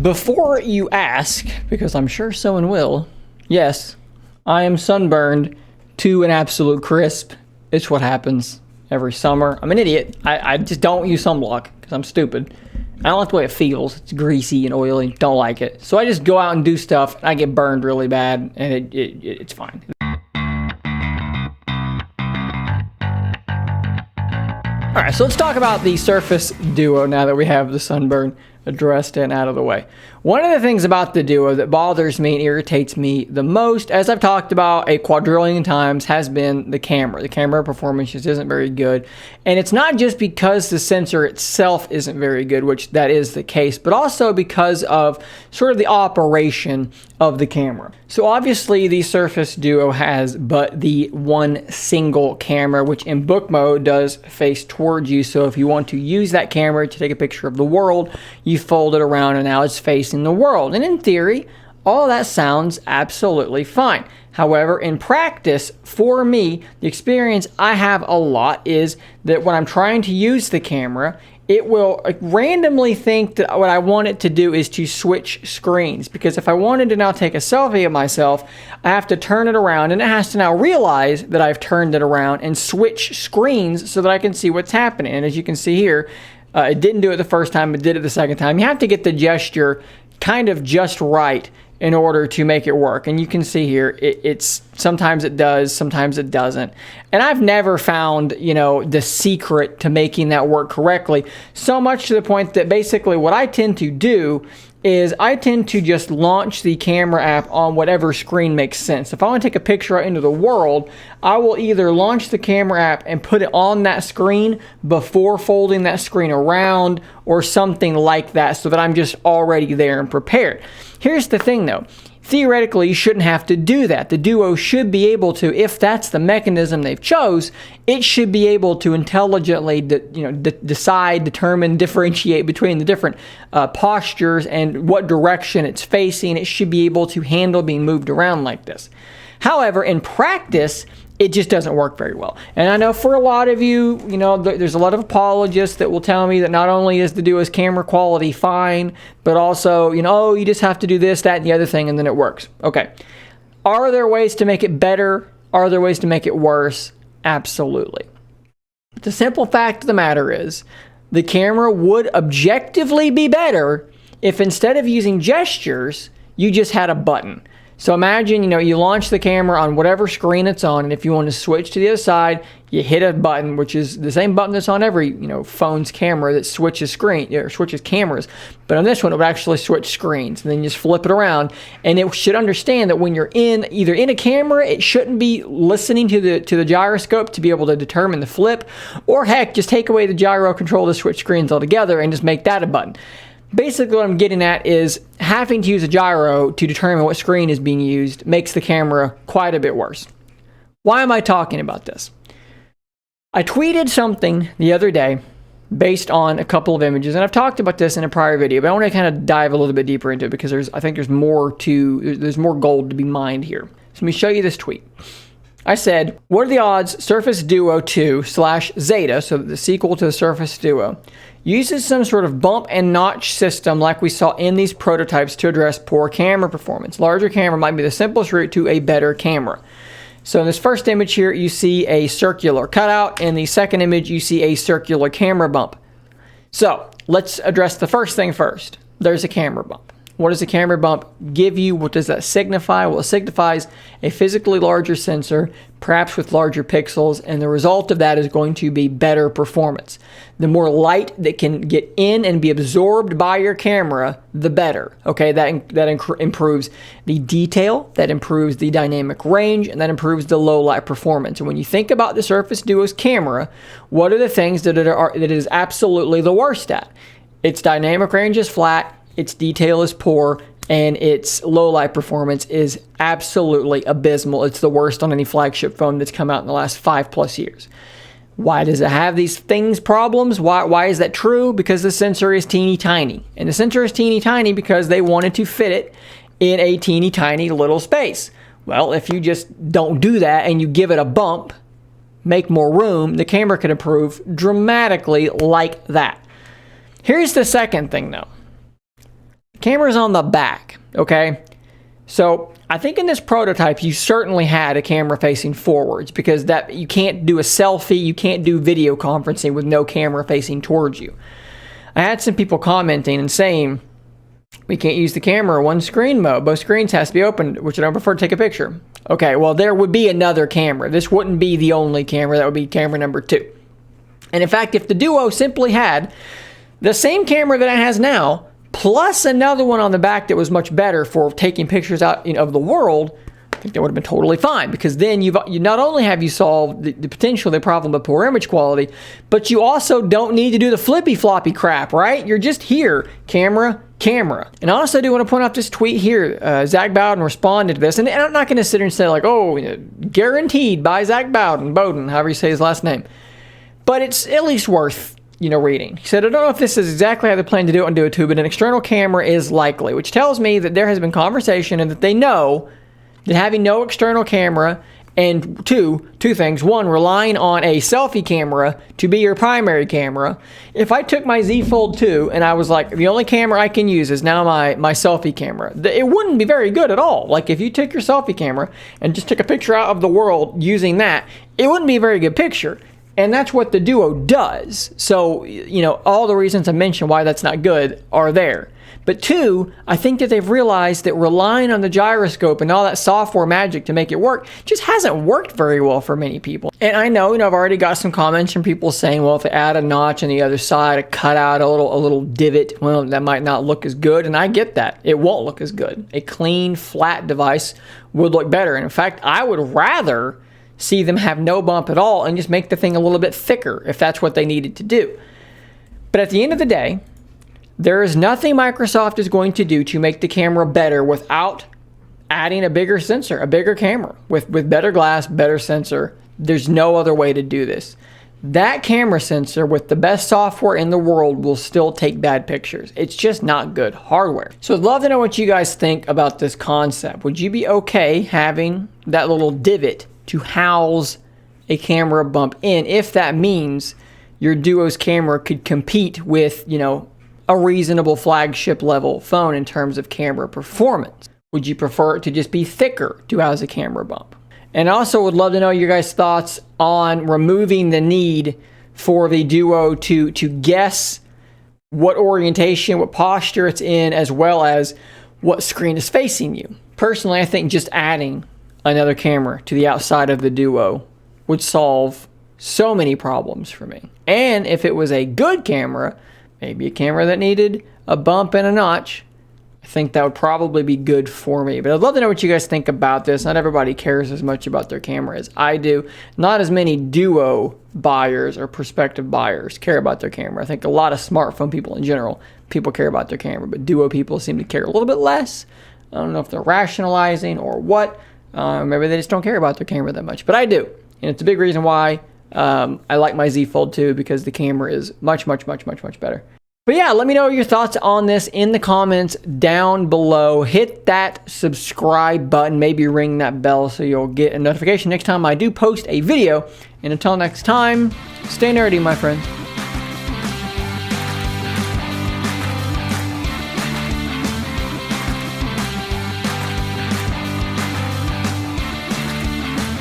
Before you ask, because I'm sure someone will, yes, I am sunburned to an absolute crisp. It's what happens every summer. I'm an idiot. I just don't use sunblock because I'm stupid. I don't like the way it feels. It's greasy and oily. Don't like it. So I just go out and do stuff, and I get burned really bad, and it's fine. All right, so let's talk about the Surface Duo now that we have the sunburn addressed and out of the way. One of the things about the Duo that bothers me and irritates me the most, as I've talked about a quadrillion times, has been the camera. The camera performance just isn't very good. And it's not just because the sensor itself isn't very good, which that is the case, but also because of sort of the operation of the camera. So obviously the Surface Duo has but the one single camera, which in book mode does face towards you. So if you want to use that camera to take a picture of the world, you fold it around and now it's facing the world. And in theory, all that sounds absolutely fine. However, in practice, for me, the experience I have a lot is that when I'm trying to use the camera, it will randomly think that what I want it to do is to switch screens. Because if I wanted to now take a selfie of myself, I have to turn it around, and it has to now realize that I've turned it around and switch screens so that I can see what's happening. And as you can see here, it didn't do it the first time, it did it the second time. You have to get the gesture kind of just right in order to make it work. And you can see here, it's sometimes it does, sometimes it doesn't. And I've never found, the secret to making that work correctly, so much to the point that basically what I tend to do is I tend to just launch the camera app on whatever screen makes sense. If I want to take a picture out into the world, I will either launch the camera app and put it on that screen before folding that screen around or something like that so that I'm just already there and prepared. Here's the thing though. Theoretically, you shouldn't have to do that. The Duo should be able to, if that's the mechanism they've chose, it should be able to intelligently decide, determine, differentiate between the different postures and what direction it's facing. It should be able to handle being moved around like this. However, in practice, it just doesn't work very well. And I know for a lot of you, there's a lot of apologists that will tell me that not only is the Duo's camera quality fine, but also, you just have to do this, that, and the other thing, and then it works. Okay. Are there ways to make it better? Are there ways to make it worse? Absolutely. The simple fact of the matter is, the camera would objectively be better if instead of using gestures, you just had a button. So imagine, you launch the camera on whatever screen it's on, and if you want to switch to the other side, you hit a button, which is the same button that's on every, phone's camera that switches switches cameras. But on this one, it would actually switch screens, and then you just flip it around, and it should understand that when you're either in a camera, it shouldn't be listening to the gyroscope to be able to determine the flip, or heck, just take away the gyro control to switch screens altogether and just make that a button. Basically, what I'm getting at is having to use a gyro to determine what screen is being used makes the camera quite a bit worse. Why am I talking about this? I tweeted something the other day based on a couple of images, and I've talked about this in a prior video, but I want to kind of dive a little bit deeper into it because I think there's more gold to be mined here. So let me show you this tweet. I said, what are the odds Surface Duo 2/Zeta, so the sequel to the Surface Duo, uses some sort of bump and notch system like we saw in these prototypes to address poor camera performance? Larger camera might be the simplest route to a better camera. So in this first image here, you see a circular cutout. In the second image, you see a circular camera bump. So let's address the first thing first. There's a camera bump. What does a camera bump give you? What does that signify? Well, it signifies a physically larger sensor, perhaps with larger pixels, and the result of that is going to be better performance. The more light that can get in and be absorbed by your camera, the better. Okay, that improves the detail, that improves the dynamic range, and that improves the low light performance. And when you think about the Surface Duo's camera, what are the things that it is absolutely the worst at? Its dynamic range is flat, its detail is poor, and its low light performance is absolutely abysmal. It's the worst on any flagship phone that's come out in the last 5+ years. Why does it have these problems? Why is that true? Because the sensor is teeny tiny. And the sensor is teeny tiny because they wanted to fit it in a teeny tiny little space. Well, if you just don't do that and you give it a bump, make more room, the camera can improve dramatically like that. Here's the second thing though. Camera's on the back, okay? So I think in this prototype, you certainly had a camera facing forwards because that you can't do a selfie, you can't do video conferencing with no camera facing towards you. I had some people commenting and saying, we can't use the camera one screen mode. Both screens has to be open, which I don't prefer to take a picture. Okay, well, there would be another camera. This wouldn't be the only camera. That would be camera number 2. And in fact, if the Duo simply had the same camera that it has now, plus another one on the back that was much better for taking pictures out of the world, I think that would have been totally fine, because then you not only have you solved the potential, the problem of poor image quality, but you also don't need to do the flippy floppy crap, right? You're just here, camera. And I also do want to point out this tweet here. Zach Bowden responded to this, and I'm not going to sit here and say like, oh, guaranteed by Zach Bowden, however you say his last name, but it's at least worth reading. He said, I don't know if this is exactly how they plan to do it on Duo 2, but an external camera is likely, which tells me that there has been conversation and that they know that having no external camera, and two things. One, relying on a selfie camera to be your primary camera. If I took my Z Fold 2 and I was like, the only camera I can use is now my selfie camera, it wouldn't be very good at all. Like if you took your selfie camera and just took a picture out of the world using that, it wouldn't be a very good picture. And that's what the Duo does. So, all the reasons I mentioned why that's not good are there. But 2, I think that they've realized that relying on the gyroscope and all that software magic to make it work just hasn't worked very well for many people. And I know, I've already got some comments from people saying, well, if they add a notch on the other side, a cutout, a little divot, well, that might not look as good. And I get that. It won't look as good. A clean, flat device would look better. And in fact, I would rather see them have no bump at all and just make the thing a little bit thicker if that's what they needed to do. But at the end of the day, there is nothing Microsoft is going to do to make the camera better without adding a bigger sensor, a bigger camera with better glass, better sensor. There's no other way to do this. That camera sensor with the best software in the world will still take bad pictures. It's just not good hardware. So I'd love to know what you guys think about this concept. Would you be okay having that little divot to house a camera bump in if that means your Duo's camera could compete with, a reasonable flagship level phone in terms of camera performance? Would you prefer it to just be thicker to house a camera bump? And also would love to know your guys' thoughts on removing the need for the Duo to guess what orientation, what posture it's in, as well as what screen is facing you. Personally, I think just adding another camera to the outside of the Duo would solve so many problems for me. And if it was a good camera, maybe a camera that needed a bump and a notch, I think that would probably be good for me. But I'd love to know what you guys think about this. Not everybody cares as much about their camera as I do. Not as many Duo buyers or prospective buyers care about their camera. I think a lot of smartphone people in general, people care about their camera, but Duo people seem to care a little bit less. I don't know if they're rationalizing or what. Maybe they just don't care about their camera that much, but I do. And it's a big reason why I like my Z Fold 2, because the camera is much better. But yeah, let me know your thoughts on this in the comments down below. Hit that subscribe button, maybe ring that bell so you'll get a notification next time I do post a video. And until next time, stay nerdy, my friends.